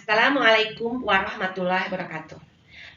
Assalamualaikum warahmatullahi wabarakatuh.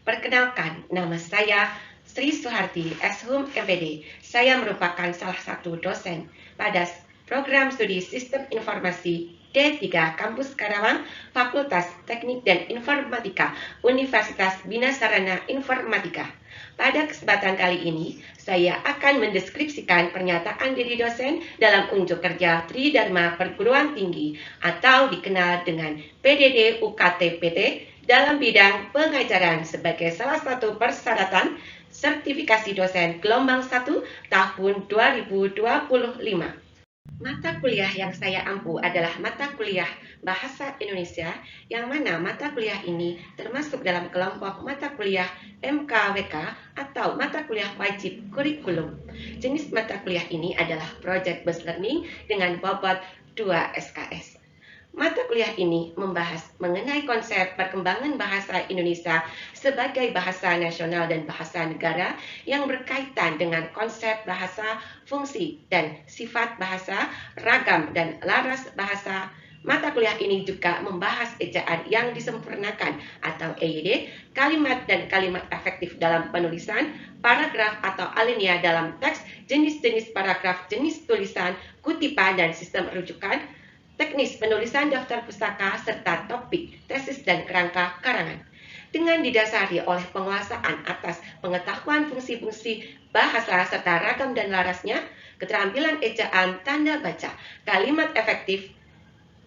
Perkenalkan, nama saya Sri Suharti, Shum MPD. Saya merupakan salah satu dosen pada program studi Sistem Informasi D3 Kampus Karawang, Fakultas Teknik dan Informatika, Universitas Bina Sarana Informatika. Pada kesempatan kali ini, saya akan mendeskripsikan pernyataan diri dosen dalam unjuk kerja Tridharma Perguruan Tinggi atau dikenal dengan PDD UKT-PT dalam bidang pengajaran sebagai salah satu persyaratan sertifikasi dosen gelombang 1 tahun 2025. Mata kuliah yang saya ampu adalah mata kuliah Bahasa Indonesia, yang mana mata kuliah ini termasuk dalam kelompok mata kuliah MKWK atau mata kuliah wajib kurikulum. Jenis mata kuliah ini adalah Project Based Learning dengan bobot 2 SKS. Mata kuliah ini membahas mengenai konsep perkembangan bahasa Indonesia sebagai bahasa nasional dan bahasa negara yang berkaitan dengan konsep bahasa, fungsi, dan sifat bahasa, ragam dan laras bahasa. Mata kuliah ini juga membahas ejaan yang disempurnakan atau EYD, kalimat dan kalimat efektif dalam penulisan, paragraf atau alinea dalam teks, jenis-jenis paragraf, jenis tulisan, kutipan dan sistem rujukan, teknis penulisan daftar pustaka, serta topik, tesis, dan kerangka karangan. Dengan didasari oleh penguasaan atas pengetahuan fungsi-fungsi bahasa serta ragam dan larasnya, keterampilan ejaan, tanda baca, kalimat efektif,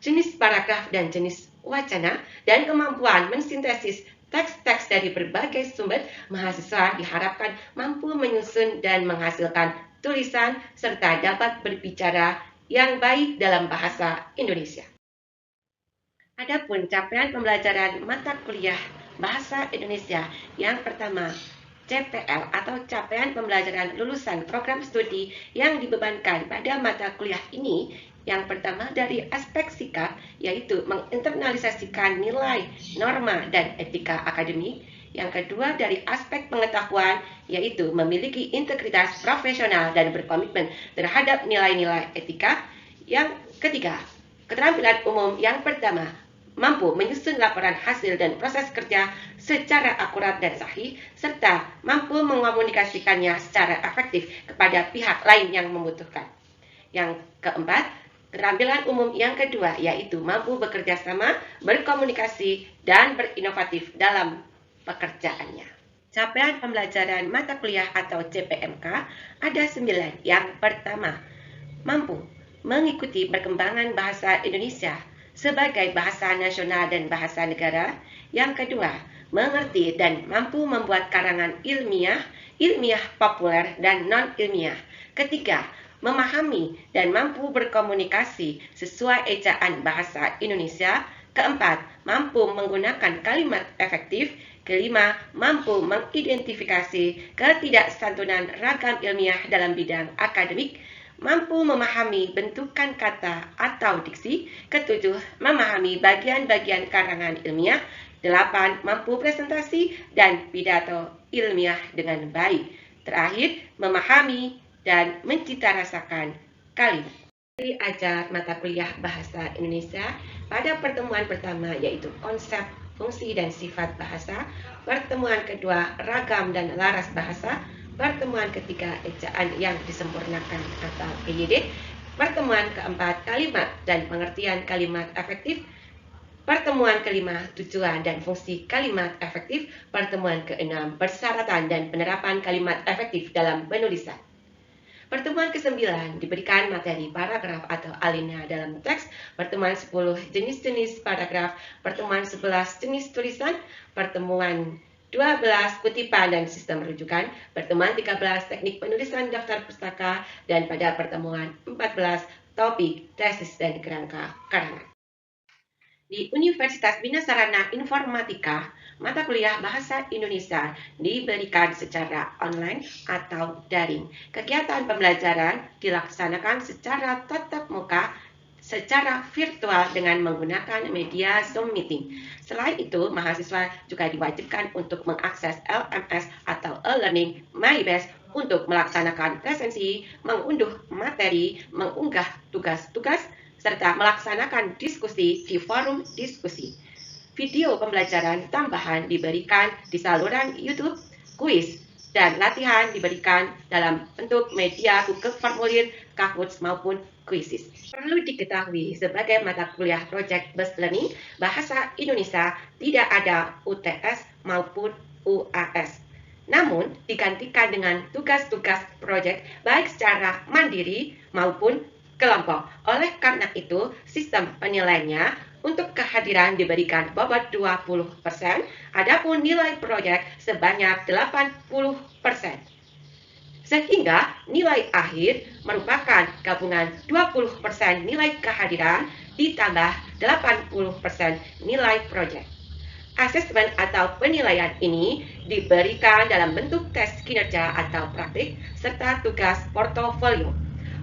jenis paragraf dan jenis wacana, dan kemampuan mensintesis teks-teks dari berbagai sumber, mahasiswa diharapkan mampu menyusun dan menghasilkan tulisan serta dapat berbicara yang baik dalam bahasa Indonesia. Adapun capaian pembelajaran mata kuliah Bahasa Indonesia yang pertama, CPL atau capaian pembelajaran lulusan program studi yang dibebankan pada mata kuliah ini, yang pertama dari aspek sikap, yaitu menginternalisasikan nilai, norma, dan etika akademik. Yang kedua dari aspek pengetahuan, yaitu memiliki integritas profesional dan berkomitmen terhadap nilai-nilai etika. Yang ketiga, keterampilan umum yang pertama, mampu menyusun laporan hasil dan proses kerja secara akurat dan sahih, serta mampu mengomunikasikannya secara efektif kepada pihak lain yang membutuhkan. Yang keempat, keterampilan umum yang kedua, yaitu mampu bekerja sama, berkomunikasi, dan berinovatif dalam pekerjaannya. Capaian pembelajaran mata kuliah atau CPMK ada 9. Yang pertama, mampu mengikuti perkembangan bahasa Indonesia sebagai bahasa nasional dan bahasa negara. Yang kedua, mengerti dan mampu membuat karangan ilmiah, ilmiah populer dan non-ilmiah. Ketiga, memahami dan mampu berkomunikasi sesuai ejaan bahasa Indonesia. Keempat, mampu menggunakan kalimat efektif. Kelima, mampu mengidentifikasi ketidaksantunan ragam ilmiah dalam bidang akademik, mampu memahami bentukan kata atau diksi. Ketujuh, memahami bagian-bagian karangan ilmiah. Delapan, mampu presentasi dan pidato ilmiah dengan baik. Terakhir, memahami dan mencitarasakan kalimat. Ajar mata kuliah Bahasa Indonesia pada pertemuan pertama, yaitu konsep, fungsi, dan sifat bahasa. Pertemuan kedua, ragam dan laras bahasa. Pertemuan ketiga, ejaan yang disempurnakan atau EYD. Pertemuan keempat, kalimat dan pengertian kalimat efektif. Pertemuan kelima, tujuan dan fungsi kalimat efektif. Pertemuan keenam, persyaratan dan penerapan kalimat efektif dalam penulisan. Pertemuan ke-9 diberikan materi paragraf atau alinea dalam teks. Pertemuan 10, jenis-jenis paragraf. Pertemuan 11, jenis tulisan. Pertemuan 12, kutipan dan sistem rujukan. Pertemuan 13, teknik penulisan daftar pustaka. Dan pada pertemuan 14, topik, tesis, dan kerangka karangan. Di Universitas Bina Sarana Informatika, mata kuliah Bahasa Indonesia diberikan secara online atau daring. Kegiatan pembelajaran dilaksanakan secara tatap muka, secara virtual dengan menggunakan media Zoom Meeting. Selain itu, mahasiswa juga diwajibkan untuk mengakses LMS atau e-learning MyBest untuk melaksanakan presensi, mengunduh materi, mengunggah tugas-tugas, serta melaksanakan diskusi di forum diskusi. Video pembelajaran tambahan diberikan di saluran YouTube, kuis, dan latihan diberikan dalam bentuk media Google Formulir, Kahoot, maupun Quizzes. Perlu diketahui sebagai mata kuliah Project Based Learning, Bahasa Indonesia tidak ada UTS maupun UAS. Namun, digantikan dengan tugas-tugas proyek baik secara mandiri maupun kelompok. Oleh karena itu, sistem penilaiannya untuk kehadiran diberikan bobot 20%, adapun nilai proyek sebanyak 80%. Sehingga nilai akhir merupakan gabungan 20% nilai kehadiran ditambah 80% nilai proyek. Asesmen atau penilaian ini diberikan dalam bentuk tes kinerja atau praktik serta tugas portofolio.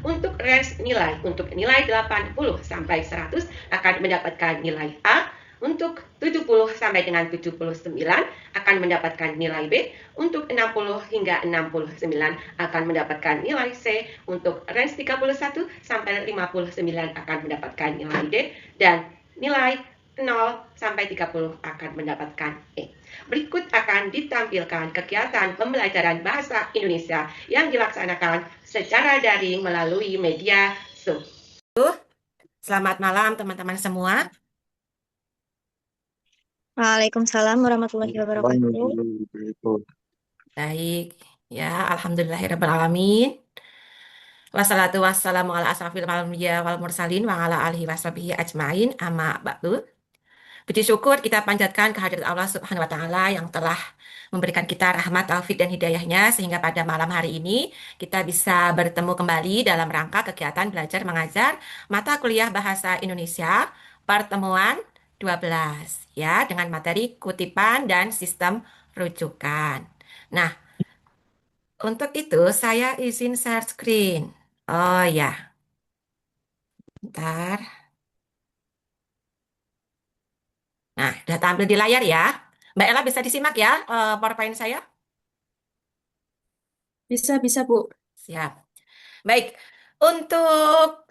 Untuk range nilai, untuk nilai 80 sampai 100 akan mendapatkan nilai A, untuk 70 sampai dengan 79 akan mendapatkan nilai B, untuk 60 hingga 69 akan mendapatkan nilai C, untuk range 31 sampai 59 akan mendapatkan nilai D, dan nilai 0 sampai 30 akan mendapatkan E. Berikut akan ditampilkan kegiatan pembelajaran bahasa Indonesia yang dilaksanakan secara daring melalui media Zoom. Selamat malam teman-teman semua. Waalaikumsalam warahmatullahi wabarakatuh. Baik, ya alhamdulillahirrahmanirrahim. Wassalatu wassalamu ala asrafil anbiya wal mursalin wa ala alihi washabihi ajmain amma ba'du. Puji syukur kita panjatkan kehadirat Allah Subhanahu wa taala yang telah memberikan kita rahmat, taufik dan hidayahnya sehingga pada malam hari ini kita bisa bertemu kembali dalam rangka kegiatan belajar mengajar mata kuliah Bahasa Indonesia pertemuan 12 ya dengan materi kutipan dan sistem rujukan. Nah, untuk itu saya izin share screen. Oh ya, bentar. Nah, udah tampil di layar ya. Mbak Ella bisa disimak ya PowerPoint saya? Bisa, Bu. Siap. Baik, untuk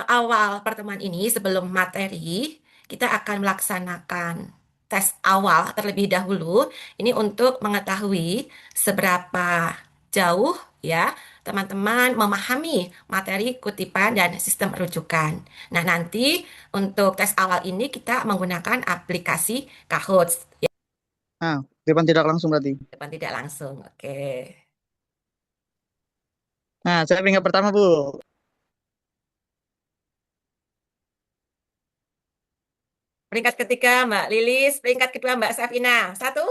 awal pertemuan ini sebelum materi, kita akan melaksanakan tes awal terlebih dahulu. Ini untuk mengetahui seberapa jauh ya teman-teman memahami materi kutipan dan sistem rujukan. Nah, nanti untuk tes awal ini kita menggunakan aplikasi Kahoot. Nah, depan tidak langsung berarti. Depan tidak langsung. Oke. Nah, saya peringkat pertama, Bu. Peringkat ketiga Mbak Lilis, peringkat kedua Mbak Safina. Satu,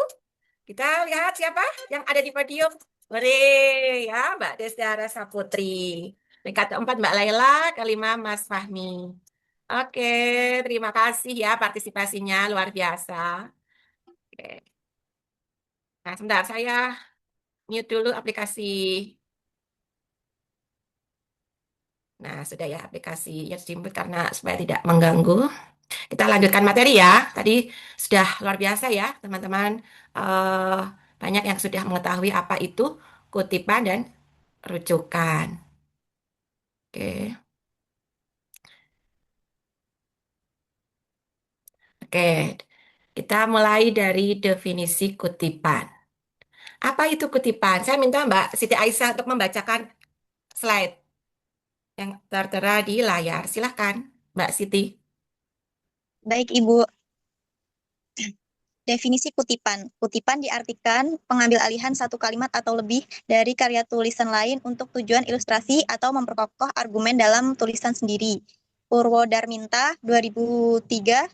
kita lihat siapa yang ada di podium. Wore, ya Mbak Desdara Saputri. Peringkat keempat Mbak Laila, kelima Mas Fahmi. Oke, terima kasih ya partisipasinya luar biasa. Oke. Nah, sebentar saya mute dulu aplikasi. Nah, sudah ya aplikasi ya dimute karena supaya tidak mengganggu. Kita lanjutkan materi ya. Tadi sudah luar biasa ya, teman-teman. Eh, banyak yang sudah mengetahui apa itu kutipan dan rujukan. Oke. Oke. Kita mulai dari definisi kutipan. Apa itu kutipan? Saya minta Mbak Siti Aisyah untuk membacakan slide yang tertera di layar. Silahkan, Mbak Siti. Baik, Ibu. Definisi kutipan. Kutipan diartikan pengambil alihan satu kalimat atau lebih dari karya tulisan lain untuk tujuan ilustrasi atau memperkokoh argumen dalam tulisan sendiri. Purwodarminta 2003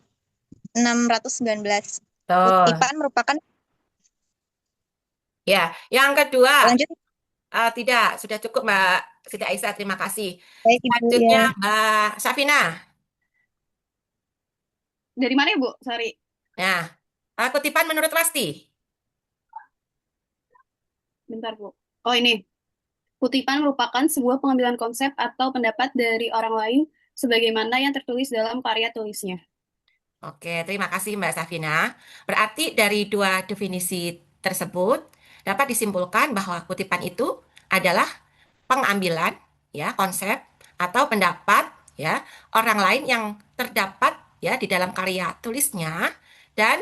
619. Tuh. Kutipan merupakan Ya, yang kedua. lanjut. Tidak, sudah cukup Mbak Siti Aisyah, terima kasih. Baik, Ibu, Selanjutnya ya. Mbak Safina. Dari mana ya, Bu? Sorry. Nah, kutipan menurut Wasti. Bentar, Bu. Oh, ini. Kutipan merupakan sebuah pengambilan konsep atau pendapat dari orang lain sebagaimana yang tertulis dalam karya tulisnya. Oke, terima kasih Mbak Safina. Berarti dari dua definisi tersebut dapat disimpulkan bahwa kutipan itu adalah pengambilan ya konsep atau pendapat ya orang lain yang terdapat ya di dalam karya tulisnya dan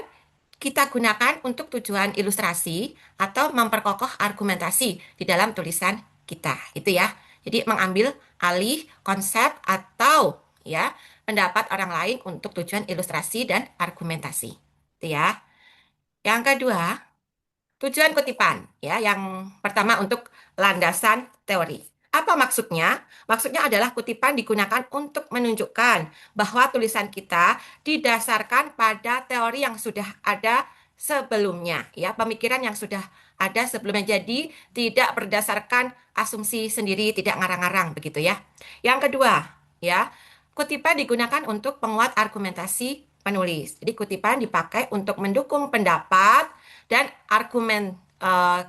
kita gunakan untuk tujuan ilustrasi atau memperkokoh argumentasi di dalam tulisan kita. Itu ya. Jadi mengambil alih konsep atau ya pendapat orang lain untuk tujuan ilustrasi dan argumentasi. Itu ya. Yang kedua, tujuan kutipan ya. Yang pertama untuk landasan teori. Apa maksudnya? Maksudnya adalah kutipan digunakan untuk menunjukkan bahwa tulisan kita didasarkan pada teori yang sudah ada sebelumnya, ya, pemikiran yang sudah ada sebelumnya. Jadi tidak berdasarkan asumsi sendiri, tidak ngarang-ngarang begitu ya. Yang kedua, ya, kutipan digunakan untuk penguat argumentasi penulis. Jadi kutipan dipakai untuk mendukung pendapat dan argumen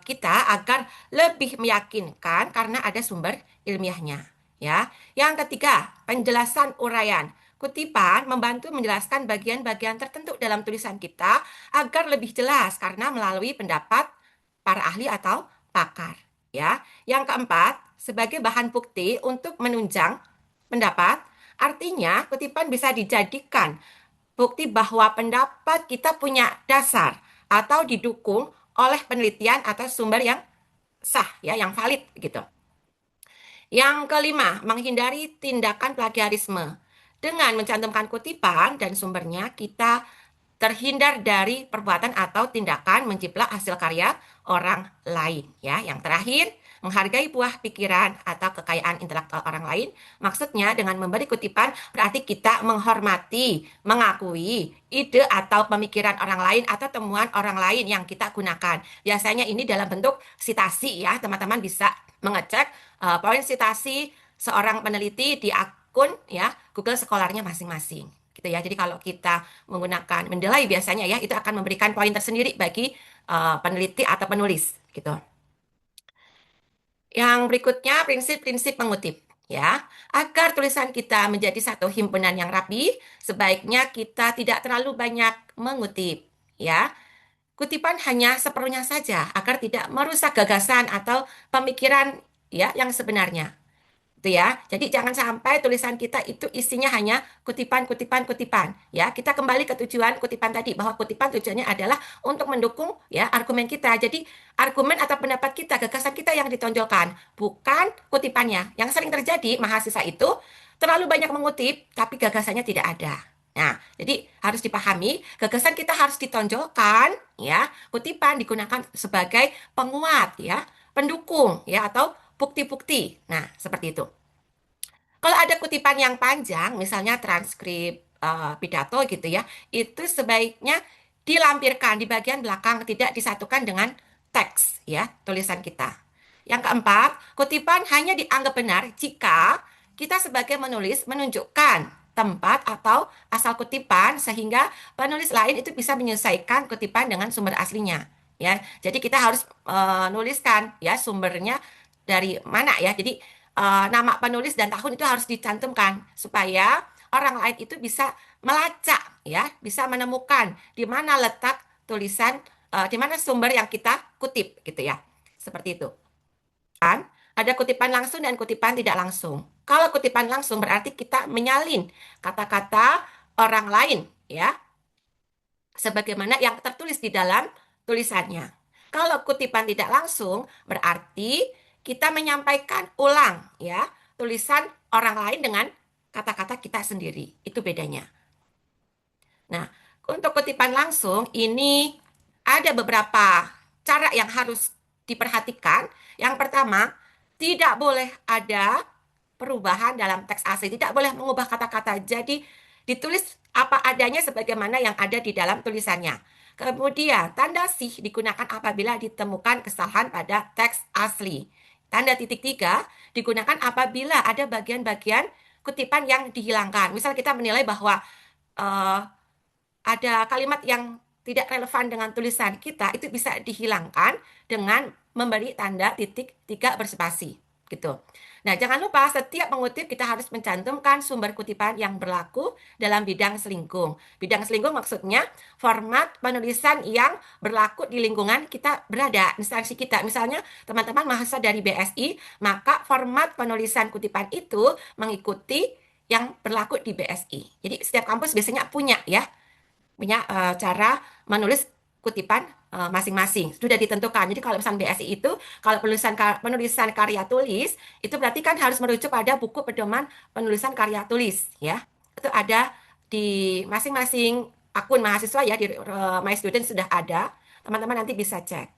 kita agar lebih meyakinkan karena ada sumber ilmiahnya. Ya, yang ketiga, penjelasan uraian. Kutipan membantu menjelaskan bagian-bagian tertentu dalam tulisan kita agar lebih jelas karena melalui pendapat para ahli atau pakar. Ya, yang keempat, sebagai bahan bukti untuk menunjang pendapat, artinya kutipan bisa dijadikan bukti bahwa pendapat kita punya dasar atau didukung oleh penelitian atau sumber yang sah, ya, yang valid gitu. Yang kelima, menghindari tindakan plagiarisme. Dengan mencantumkan kutipan dan sumbernya, kita terhindar dari perbuatan atau tindakan menjiplak hasil karya orang lain. Ya, yang terakhir, menghargai buah pikiran atau kekayaan intelektual orang lain. Maksudnya dengan memberi kutipan berarti kita menghormati, mengakui ide atau pemikiran orang lain atau temuan orang lain yang kita gunakan. Biasanya ini dalam bentuk sitasi ya, teman-teman bisa mengecek poin sitasi seorang peneliti di akun ya Google Scholar-nya masing-masing. Gitu ya. Jadi kalau kita menggunakan Mendeley biasanya ya itu akan memberikan poin tersendiri bagi peneliti atau penulis gitu. Yang berikutnya prinsip-prinsip mengutip ya. Agar tulisan kita menjadi satu himpunan yang rapi, sebaiknya kita tidak terlalu banyak mengutip ya. Kutipan hanya seperlunya saja agar tidak merusak gagasan atau pemikiran ya yang sebenarnya. Itu ya. Jadi jangan sampai tulisan kita itu isinya hanya kutipan ya. Kita kembali ke tujuan kutipan tadi bahwa kutipan tujuannya adalah untuk mendukung ya argumen kita. Jadi argumen atau pendapat kita, gagasan kita yang ditonjolkan, bukan kutipannya. Yang sering terjadi mahasiswa itu terlalu banyak mengutip tapi gagasannya tidak ada. Nah, jadi harus dipahami gagasan kita harus ditonjolkan ya. Kutipan digunakan sebagai penguat ya, pendukung ya atau bukti-bukti. Nah, seperti itu. Kalau ada kutipan yang panjang, misalnya transkrip pidato gitu ya, itu sebaiknya dilampirkan di bagian belakang, tidak disatukan dengan teks ya, tulisan kita. Yang keempat, kutipan hanya dianggap benar jika kita sebagai menulis menunjukkan tempat atau asal kutipan sehingga penulis lain itu bisa menyesuaikan kutipan dengan sumber aslinya ya. Jadi kita harus nuliskan ya sumbernya dari mana ya. Jadi nama penulis dan tahun itu harus dicantumkan supaya orang lain itu bisa melacak ya, bisa menemukan di mana letak tulisan, di mana sumber yang kita kutip gitu ya. Seperti itu. Kan? Ada kutipan langsung dan kutipan tidak langsung. Kalau kutipan langsung berarti kita menyalin kata-kata orang lain ya, sebagaimana yang tertulis di dalam tulisannya. Kalau kutipan tidak langsung berarti kita menyampaikan ulang ya tulisan orang lain dengan kata-kata kita sendiri. Itu bedanya. Nah, untuk kutipan langsung ini ada beberapa cara yang harus diperhatikan. Yang pertama, tidak boleh ada perubahan dalam teks asli, tidak boleh mengubah kata-kata. Jadi ditulis apa adanya sebagaimana yang ada di dalam tulisannya. Kemudian, tanda sih digunakan apabila ditemukan kesalahan pada teks asli. Tanda titik 3 digunakan apabila ada bagian-bagian kutipan yang dihilangkan. Misal kita menilai bahwa ada kalimat yang tidak relevan dengan tulisan kita, itu bisa dihilangkan dengan memberi tanda titik 3 berspasi. Gitu. Nah, jangan lupa setiap mengutip kita harus mencantumkan sumber kutipan yang berlaku dalam bidang selingkung. Bidang selingkung maksudnya format penulisan yang berlaku di lingkungan kita berada, instansi kita. Misalnya teman-teman mahasiswa dari BSI, maka format penulisan kutipan itu mengikuti yang berlaku di BSI. Jadi setiap kampus biasanya punya ya punya cara menulis kutipan masing-masing. Sudah ditentukan. Jadi kalau misalnya BSI itu, kalau penulisan karya tulis, itu berarti kan harus merujuk pada buku pedoman penulisan karya tulis, ya. Itu ada di masing-masing akun mahasiswa ya, di My Student sudah ada. Teman-teman nanti bisa cek.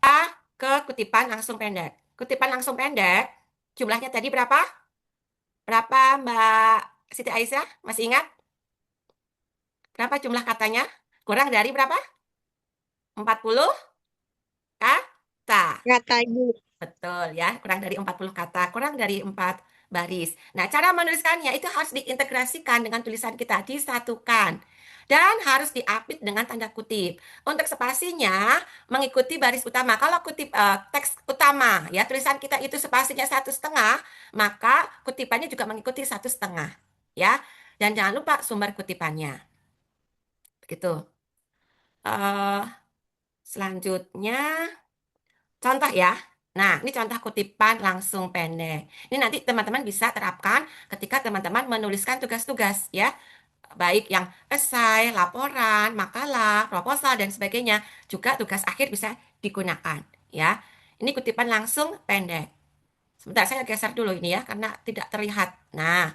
Ke kutipan langsung pendek. Kutipan langsung pendek, jumlahnya tadi berapa? Berapa Mbak Siti Aisyah? Masih ingat? Berapa jumlah katanya? Kurang dari berapa? 40 kata. Kata Ibu. Betul ya, kurang dari 40 kata, kurang dari 4 baris. Nah, cara menuliskannya itu harus diintegrasikan dengan tulisan kita, disatukan. Dan harus diapit dengan tanda kutip. Untuk spasinya mengikuti baris utama. Kalau kutip teks utama ya, tulisan kita itu spasinya 1,5, maka kutipannya juga mengikuti 1,5 ya. Dan jangan lupa sumber kutipannya. Begitu. Selanjutnya contoh ya. Nah, ini contoh kutipan langsung pendek. Ini nanti teman-teman bisa terapkan ketika teman-teman menuliskan tugas-tugas ya. Baik yang esai, laporan, makalah, proposal, dan sebagainya. Juga tugas akhir bisa digunakan ya. Ini kutipan langsung pendek. Sebentar, saya geser dulu ini ya, karena tidak terlihat. Nah,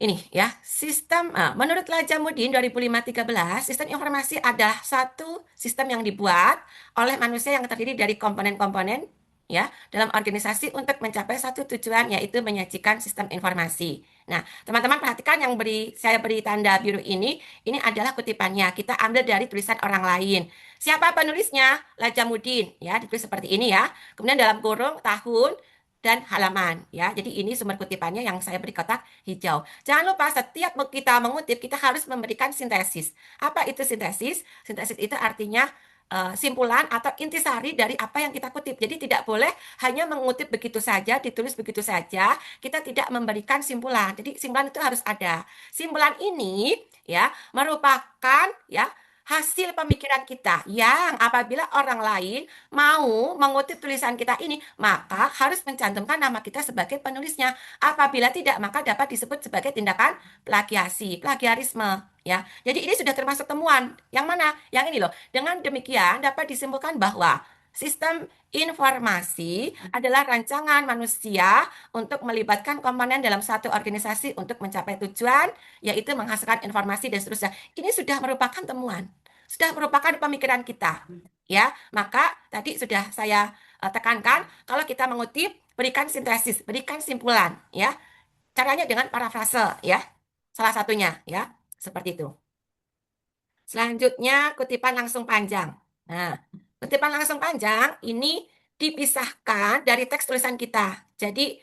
ini ya, sistem menurut Lajamuddin 2005-13, sistem informasi adalah satu sistem yang dibuat oleh manusia yang terdiri dari komponen-komponen ya dalam organisasi untuk mencapai satu tujuan, yaitu menyajikan sistem informasi. Nah, teman-teman perhatikan yang saya beri tanda biru ini adalah kutipannya. Kita ambil dari tulisan orang lain. Siapa penulisnya? Lajamuddin ya, ditulis seperti ini ya. Kemudian dalam kurung tahun dan halaman ya. Jadi ini sumber kutipannya yang saya beri kotak hijau. Jangan lupa setiap kita mengutip kita harus memberikan sintesis. Apa itu sintesis? Sintesis itu artinya simpulan atau intisari dari apa yang kita kutip. Jadi tidak boleh hanya mengutip begitu saja, ditulis begitu saja, kita tidak memberikan simpulan. Jadi simpulan itu harus ada. Simpulan ini ya merupakan ya hasil pemikiran kita yang apabila orang lain mau mengutip tulisan kita ini, maka harus mencantumkan nama kita sebagai penulisnya. Apabila tidak, maka dapat disebut sebagai tindakan plagiarisme ya. Jadi ini sudah termasuk temuan. Yang mana? Yang ini loh. Dengan demikian dapat disimpulkan bahwa sistem informasi adalah rancangan manusia untuk melibatkan komponen dalam satu organisasi untuk mencapai tujuan, yaitu menghasilkan informasi dan seterusnya. Ini sudah merupakan temuan, sudah merupakan pemikiran kita. Ya, maka tadi sudah saya tekankan, kalau kita mengutip, berikan sintesis, berikan simpulan, ya. Caranya dengan parafrase, ya. Salah satunya, ya. Seperti itu. Selanjutnya, kutipan langsung panjang. Nah, kutipan langsung panjang ini dipisahkan dari teks tulisan kita. Jadi,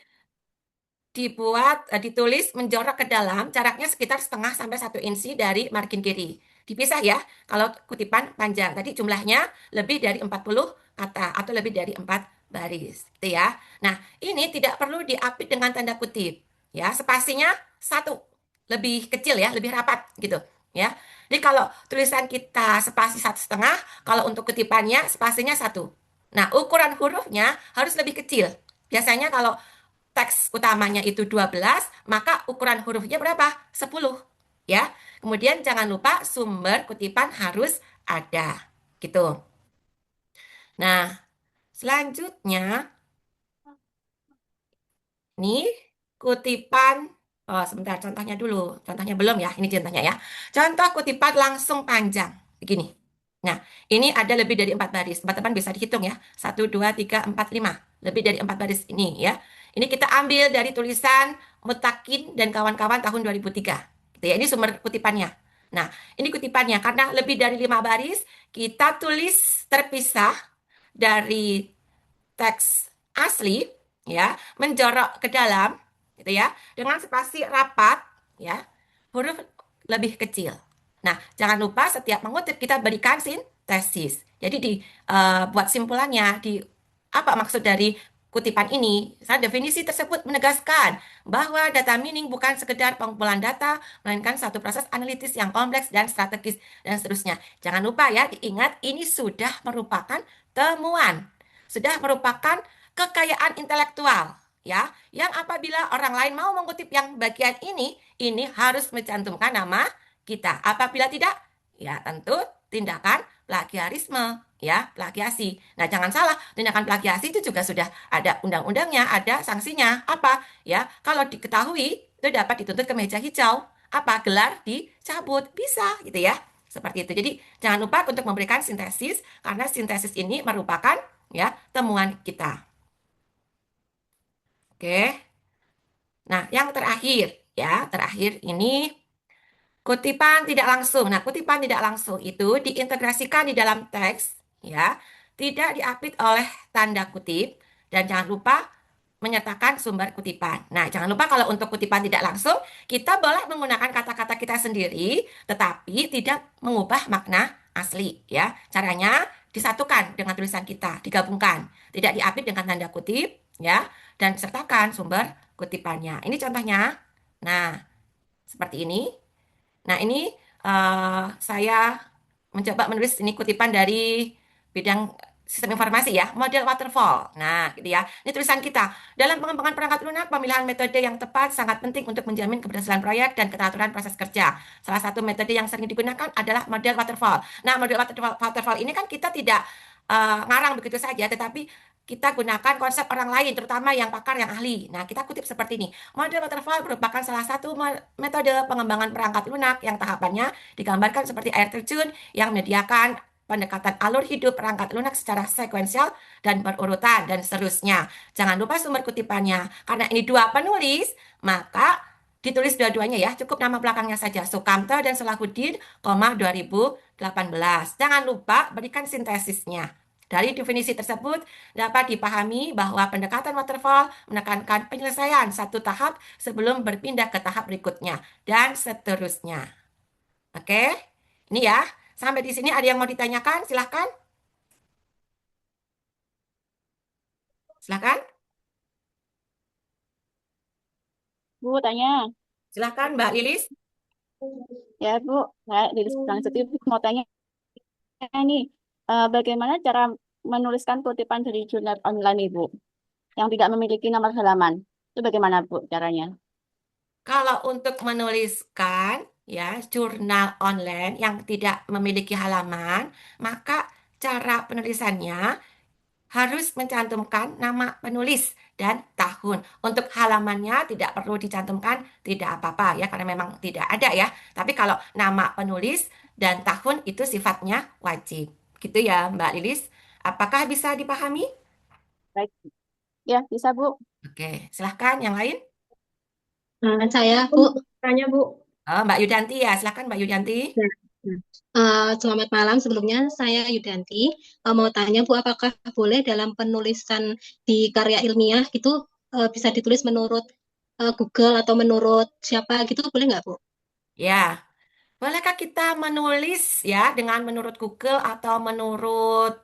ditulis menjorok ke dalam, jaraknya sekitar 0,5 sampai 1 inci dari margin kiri. Dipisah ya, kalau kutipan panjang. Tadi jumlahnya lebih dari 40 kata atau lebih dari 4 baris. Gitu ya. Nah, ini tidak perlu diapit dengan tanda kutip. Ya, spasinya 1. Lebih kecil ya, lebih rapat gitu. Ya. Jadi kalau tulisan kita spasi 1,5, kalau untuk kutipannya spasinya 1. Nah, ukuran hurufnya harus lebih kecil. Biasanya kalau teks utamanya itu 12, maka ukuran hurufnya berapa? 10. Ya. Kemudian jangan lupa sumber kutipan harus ada. Gitu. Nah, selanjutnya nih kutipan sebentar, contohnya dulu. Contohnya belum ya, ini contohnya ya. Contoh kutipan langsung panjang. Begini. Nah, ini ada lebih dari 4 baris. Teman-teman bisa dihitung ya. 1, 2, 3, 4, 5. Lebih dari 4 baris ini ya. Ini kita ambil dari tulisan Mutakin dan kawan-kawan tahun 2003. Gitu ya. Ini sumber kutipannya. Nah, ini kutipannya. Karena lebih dari 5 baris, kita tulis terpisah dari teks asli ya, menjorok ke dalam gitu ya, dengan spasi rapat ya, huruf lebih kecil. Nah, jangan lupa setiap mengutip kita berikan sintesis. Jadi buat simpulannya di apa maksud dari kutipan ini. Definisi tersebut menegaskan bahwa data mining bukan sekedar pengumpulan data, melainkan satu proses analitis yang kompleks dan strategis dan seterusnya. Jangan lupa ya, diingat ini sudah merupakan temuan, sudah merupakan kekayaan intelektual ya, yang apabila orang lain mau mengutip yang bagian ini harus mencantumkan nama kita. Apabila tidak, Ya, tentu tindakan plagiarisme, ya, plagiasi. Nah, jangan salah, tindakan plagiasi itu juga sudah ada undang-undangnya, ada sanksinya. Apa? Ya, kalau diketahui itu dapat dituntut ke meja hijau. Apa? Gelar dicabut. Bisa, gitu ya. Seperti itu. Jadi, jangan lupa untuk memberikan sintesis, karena sintesis ini merupakan ya temuan kita. Oke. Nah, yang terakhir ini kutipan tidak langsung. Nah, kutipan tidak langsung itu diintegrasikan di dalam teks, ya, tidak diapit oleh tanda kutip, dan jangan lupa menyertakan sumber kutipan. Nah, jangan lupa kalau untuk kutipan tidak langsung, kita boleh menggunakan kata-kata kita sendiri, tetapi tidak mengubah makna asli, ya. Caranya disatukan dengan tulisan kita, digabungkan, tidak diapit dengan tanda kutip, ya, dan sertakan sumber kutipannya. Ini contohnya. Nah, seperti ini. Nah, ini saya mencoba menulis ini kutipan dari bidang sistem informasi ya, model waterfall. Nah, gitu ya. Ini tulisan kita. Dalam pengembangan perangkat lunak, pemilihan metode yang tepat sangat penting untuk menjamin keberhasilan proyek dan keteraturan proses kerja. Salah satu metode yang sering digunakan adalah model waterfall. Nah, model waterfall ini kan kita tidak ngarang begitu saja, tetapi kita gunakan konsep orang lain, terutama yang pakar, yang ahli. Nah, kita kutip seperti ini. Model waterfall merupakan salah satu metode pengembangan perangkat lunak yang tahapannya digambarkan seperti air terjun yang menyediakan pendekatan alur hidup perangkat lunak secara sekuensial dan berurutan, dan seterusnya. Jangan lupa sumber kutipannya. Karena ini dua penulis, maka ditulis dua-duanya ya. Cukup nama belakangnya saja. Sukamto dan Salahuddin, 2018. Jangan lupa berikan sintesisnya. Dari definisi tersebut dapat dipahami bahwa pendekatan waterfall menekankan penyelesaian satu tahap sebelum berpindah ke tahap berikutnya, dan seterusnya. Oke, ini ya. Sampai di sini ada yang mau ditanyakan? Silahkan. Silahkan. Bu, tanya. Silahkan Mbak Lilis. Ya, Bu. Saya di Selanjutnya mau tanya nih, bagaimana cara menuliskan kutipan dari jurnal online Ibu yang tidak memiliki nomor halaman? Itu bagaimana Bu caranya? Kalau untuk menuliskan ya jurnal online yang tidak memiliki halaman, maka cara penulisannya harus mencantumkan nama penulis dan tahun. Untuk halamannya tidak perlu dicantumkan, tidak apa-apa ya, karena memang tidak ada ya. Tapi kalau nama penulis dan tahun itu sifatnya wajib. Gitu ya, Mbak Lilis. Apakah bisa dipahami? Baik. Ya, bisa Bu. Oke, silahkan yang lain. Saya, Bu, tanya Bu. Oh, Mbak Yudanti ya, silahkan Mbak Yudanti. Ya. Selamat malam. Sebelumnya saya Yudanti. Mau tanya Bu, apakah boleh dalam penulisan di karya ilmiah gitu bisa ditulis menurut Google atau menurut siapa gitu, boleh nggak Bu? Ya, bolehkah kita menulis ya dengan menurut Google atau menurut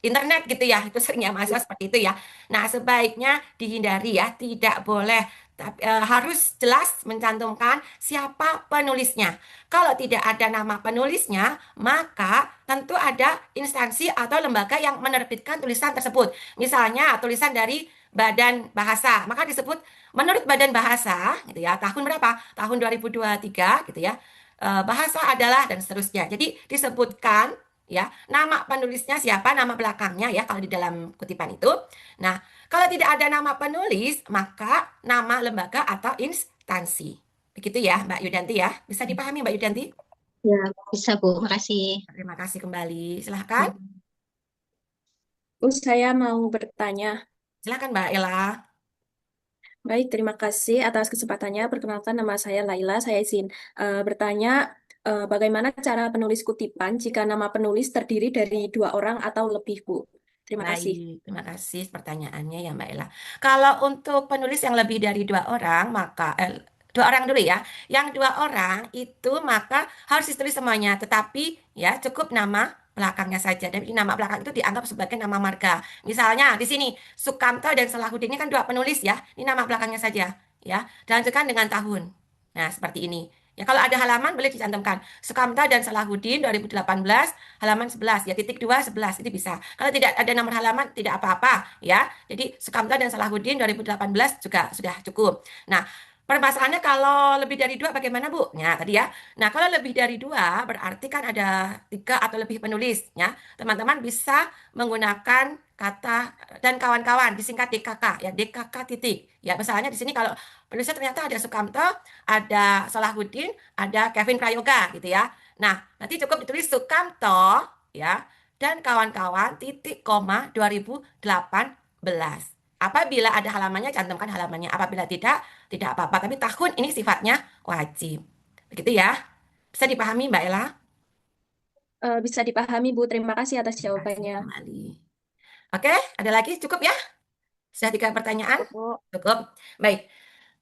internet gitu ya? Itu seringnya mahasiswa seperti itu ya. Nah, sebaiknya dihindari ya, tidak boleh. Tapi, harus jelas mencantumkan siapa penulisnya. Kalau tidak ada nama penulisnya, maka tentu ada instansi atau lembaga yang menerbitkan tulisan tersebut. Misalnya tulisan dari Badan Bahasa, maka disebut menurut Badan Bahasa, gitu ya. Tahun berapa? Tahun 2023, gitu ya. Bahasa adalah dan seterusnya. Jadi disebutkan ya nama penulisnya siapa, nama belakangnya ya kalau di dalam kutipan itu. Nah, kalau tidak ada nama penulis, maka nama lembaga atau instansi. Begitu ya, Mbak Yudanti ya. Bisa dipahami Mbak Yudanti? Ya, bisa Bu. Makasih. Terima kasih kembali. Silahkan. Bu, saya mau bertanya. Silahkan Mbak Ella. Baik, terima kasih atas kesempatannya. Perkenalkan, nama saya Laila. Saya izin bertanya, bagaimana cara penulis kutipan jika nama penulis terdiri dari 2 orang atau lebih, Bu? Terima kasih. Baik, terima kasih pertanyaannya ya Mbak Ella. Kalau untuk penulis yang lebih dari 2 orang, maka 2 orang dulu ya. Yang 2 orang itu maka harus ditulis semuanya, tetapi ya cukup nama belakangnya saja. Dan nama belakang itu dianggap sebagai nama marga. Misalnya di sini Sukamto dan Salahuddin ini kan 2 penulis ya. Ini nama belakangnya saja ya. Dilanjutkan dengan tahun. Nah, seperti ini. Ya, kalau ada halaman boleh dicantumkan. Sukamto dan Salahuddin 2018, halaman 11. Ya, titik 2, 11. Itu bisa. Kalau tidak ada nomor halaman, tidak apa-apa. Ya, jadi Sukamto dan Salahuddin 2018 juga sudah cukup. Nah, Permasalahannya kalau lebih dari dua bagaimana Bu? Ya tadi ya. Nah kalau lebih dari dua berarti kan ada tiga atau lebih penulis ya. Teman-teman bisa menggunakan kata dan kawan-kawan disingkat DKK ya DKK titik. Ya misalnya di sini kalau penulisnya ternyata ada Sukamto, ada Salahuddin, ada Kevin Prayoga gitu ya. Nah nanti cukup ditulis Sukamto ya dan kawan-kawan titik koma 2018. Apabila ada halamannya, cantumkan halamannya. Apabila tidak apa-apa. Tapi tahun ini sifatnya wajib. Begitu ya. Bisa dipahami Mbak Ella? Bisa dipahami, Bu. Terima kasih atas Terima kasih jawabannya. kembali. Oke, ada lagi? Cukup ya? Sudah 3 pertanyaan? Cukup, Bu. Cukup. Baik.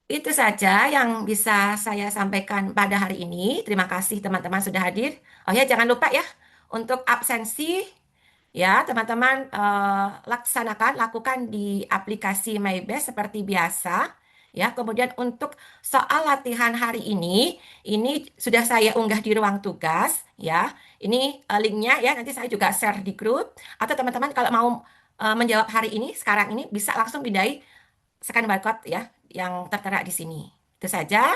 Itu saja yang bisa saya sampaikan pada hari ini. Terima kasih teman-teman sudah hadir. Oh ya, jangan lupa ya untuk absensi ya teman-teman lakukan di aplikasi MyBest seperti biasa. Ya, kemudian untuk soal latihan hari ini sudah saya unggah di ruang tugas. Ya, ini linknya ya. Nanti saya juga share di grup. Atau teman-teman kalau mau menjawab hari ini, sekarang ini bisa langsung pindai scan barcode ya yang tertera di sini. Itu saja.